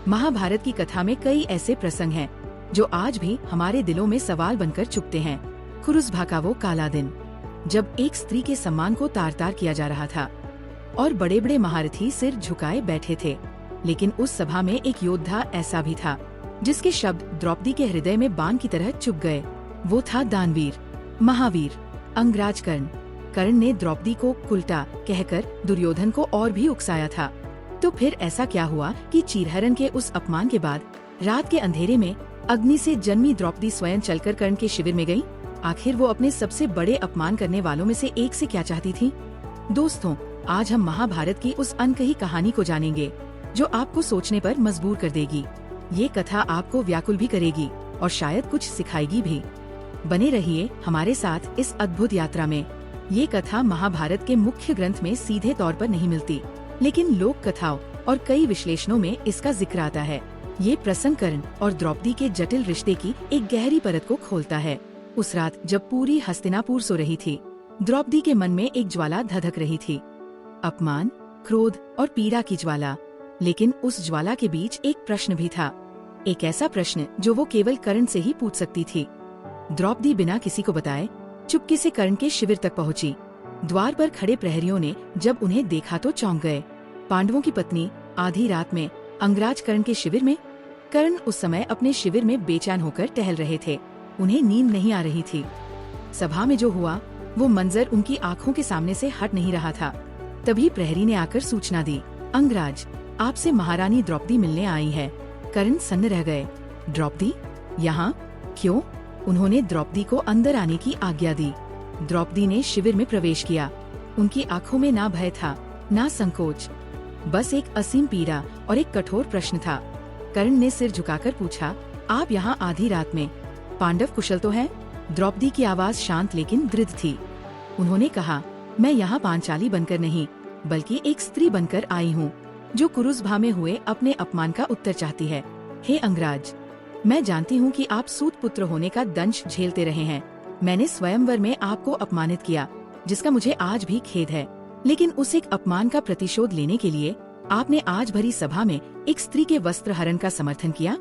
महाभारत की कथा में कई ऐसे प्रसंग हैं जो आज भी हमारे दिलों में सवाल बनकर चुभते हैं। कुरुज़भा का वो काला दिन, जब एक स्त्री के सम्मान को तार तार किया जा रहा था और बड़े बड़े महारथी सिर झुकाए बैठे थे, लेकिन उस सभा में एक योद्धा ऐसा भी था जिसके शब्द द्रौपदी के हृदय में बाण की तरह चुभ गए। वो था दानवीर, महावीर, अंगराज कर्ण। कर्ण ने द्रौपदी को कुलटा कहकर दुर्योधन को और भी उकसाया था। तो फिर ऐसा क्या हुआ कि चीरहरण के उस अपमान के बाद रात के अंधेरे में अग्नि से जन्मी द्रौपदी स्वयं चलकर कर्ण के शिविर में गई? आखिर वो अपने सबसे बड़े अपमान करने वालों में से एक से क्या चाहती थी? दोस्तों, आज हम महाभारत की उस अनकही कहानी को जानेंगे जो आपको सोचने पर मजबूर कर देगी। ये कथा आपको व्याकुल भी करेगी और शायद कुछ सिखाएगी भी। बने रहिए हमारे साथ इस अद्भुत यात्रा में। ये कथा महाभारत के मुख्य ग्रंथ में सीधे तौर पर नहीं मिलती, लेकिन लोक कथाओं और कई विश्लेषणों में इसका जिक्र आता है। ये प्रसंग कर्ण और द्रौपदी के जटिल रिश्ते की एक गहरी परत को खोलता है। उस रात जब पूरी हस्तिनापुर सो रही थी, द्रौपदी के मन में एक ज्वाला धधक रही थी। अपमान, क्रोध और पीड़ा की ज्वाला। लेकिन उस ज्वाला के बीच एक प्रश्न भी था, एक ऐसा प्रश्न जो वो केवल कर्ण से ही पूछ सकती थी। द्रौपदी बिना किसी को बताए चुपके से कर्ण के शिविर तक पहुंची। द्वार पर खड़े प्रहरियों ने जब उन्हें देखा तो चौंक गए। पांडवों की पत्नी आधी रात में अंगराज कर्ण के शिविर में। कर्ण उस समय अपने शिविर में बेचैन होकर टहल रहे थे। उन्हें नींद नहीं आ रही थी। सभा में जो हुआ वो मंजर उनकी आंखों के सामने से हट नहीं रहा था। तभी प्रहरी ने आकर सूचना दी, अंगराज, आपसे महारानी द्रौपदी मिलने आई है। कर्ण सन्न रह गए। द्रौपदी यहाँ? क्यों? उन्होंने द्रौपदी को अंदर आने की आज्ञा दी। द्रौपदी ने शिविर में प्रवेश किया। उनकी आंखों में ना भय था, ना संकोच, बस एक असीम पीड़ा और एक कठोर प्रश्न था। कर्ण ने सिर झुकाकर पूछा, आप यहाँ आधी रात में? पांडव कुशल तो हैं? द्रौपदी की आवाज शांत लेकिन दृढ़ थी। उन्होंने कहा, मैं यहाँ पांचाली बनकर नहीं, बल्कि एक स्त्री बनकर आई हूँ जो कुरुज़भा में हुए अपने अपमान का उत्तर चाहती है। हे अंगराज, मैं जानती हूँ कि आप सूत पुत्र होने का दंश झेलते रहे हैं। मैंने स्वयंवर में आपको अपमानित किया, जिसका मुझे आज भी खेद है। लेकिन उस एक अपमान का प्रतिशोध लेने के लिए आपने आज भरी सभा में एक स्त्री के वस्त्र हरण का समर्थन किया।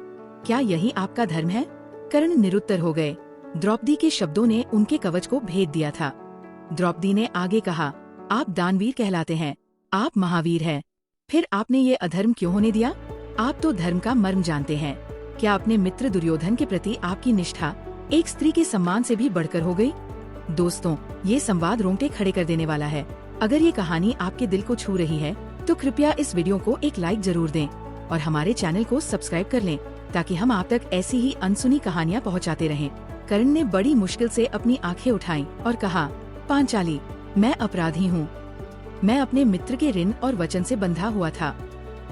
क्या यही आपका धर्म है? कर्ण निरुत्तर हो गए। द्रौपदी के शब्दों ने उनके कवच को भेद दिया था। द्रौपदी ने आगे कहा, आप दानवीर कहलाते हैं, आप महावीर हैं। फिर आपने ये अधर्म क्यों होने दिया? आप तो धर्म का मर्म जानते हैं। क्या अपने मित्र दुर्योधन के प्रति आपकी निष्ठा एक स्त्री के सम्मान से भी बढ़कर हो गई? दोस्तों, ये संवाद रोंगटे खड़े कर देने वाला है। अगर ये कहानी आपके दिल को छू रही है तो कृपया इस वीडियो को एक लाइक जरूर दें और हमारे चैनल को सब्सक्राइब कर लें, ताकि हम आप तक ऐसी ही अनसुनी कहानियाँ पहुँचाते रहें। कर्ण ने बड़ी मुश्किल से अपनी आंखें उठाईं और कहा, पांचाली, मैं अपराधी हूँ। मैं अपने मित्र के ऋण और वचन से बंधा हुआ था।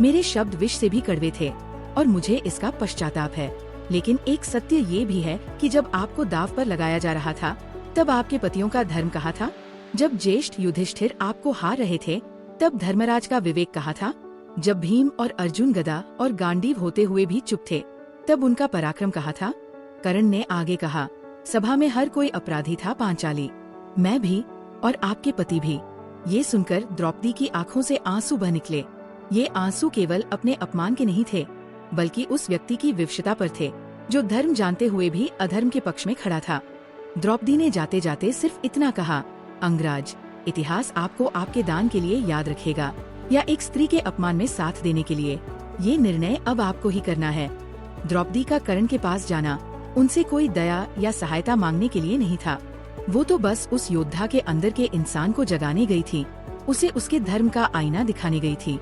मेरे शब्द विष से भी कड़वे थे और मुझे इसका पश्चाताप है। लेकिन एक सत्य ये भी है कि जब आपको दाव पर लगाया जा रहा था, तब आपके पतियों का धर्म कहाँ था? जब ज्येष्ठ युधिष्ठिर आपको हार रहे थे, तब धर्मराज का विवेक कहाँ था? जब भीम और अर्जुन गदा और गांडीव होते हुए भी चुप थे, तब उनका पराक्रम कहाँ था? कर्ण ने आगे कहा, सभा में हर कोई अपराधी था पांचाली, मैं भी और आपके पति भी। ये सुनकर द्रौपदी की आंखों से आंसू बह निकले। ये आंसू केवल अपने अपमान के नहीं थे, बल्कि उस व्यक्ति की विवशता पर थे जो धर्म जानते हुए भी अधर्म के पक्ष में खड़ा था। द्रौपदी ने जाते जाते सिर्फ इतना कहा, अंगराज, इतिहास आपको आपके दान के लिए याद रखेगा या एक स्त्री के अपमान में साथ देने के लिए, ये निर्णय अब आपको ही करना है। द्रौपदी का कर्ण के पास जाना उनसे कोई दया या सहायता मांगने के लिए नहीं था। वो तो बस उस योद्धा के अंदर के इंसान को जगाने गई थी, उसे उसके धर्म का आईना दिखाने गई थी।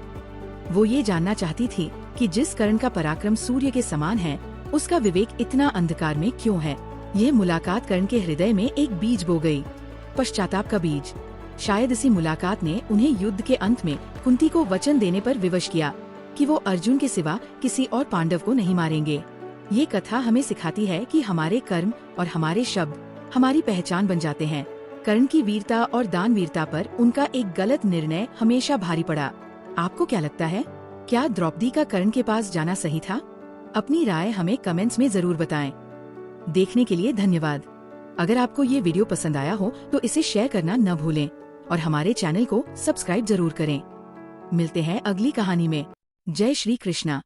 वो ये जानना चाहती थी कि जिस कर्ण का पराक्रम सूर्य के समान है, उसका विवेक इतना अंधकार में क्यों है। ये मुलाकात कर्ण के हृदय में एक बीज बो गई, पश्चाताप का बीज। शायद इसी मुलाकात ने उन्हें युद्ध के अंत में कुंती को वचन देने पर विवश किया कि वो अर्जुन के सिवा किसी और पांडव को नहीं मारेंगे। ये कथा हमें सिखाती है कि हमारे कर्म और हमारे शब्द हमारी पहचान बन जाते हैं। कर्ण की वीरता और दानवीरता पर उनका एक गलत निर्णय हमेशा भारी पड़ा। आपको क्या लगता है? क्या द्रौपदी का कर्ण के पास जाना सही था? अपनी राय हमें कमेंट्स में जरूर बताएं। देखने के लिए धन्यवाद। अगर आपको ये वीडियो पसंद आया हो तो इसे शेयर करना न भूलें और हमारे चैनल को सब्सक्राइब जरूर करें। मिलते हैं अगली कहानी में। जय श्री कृष्णा।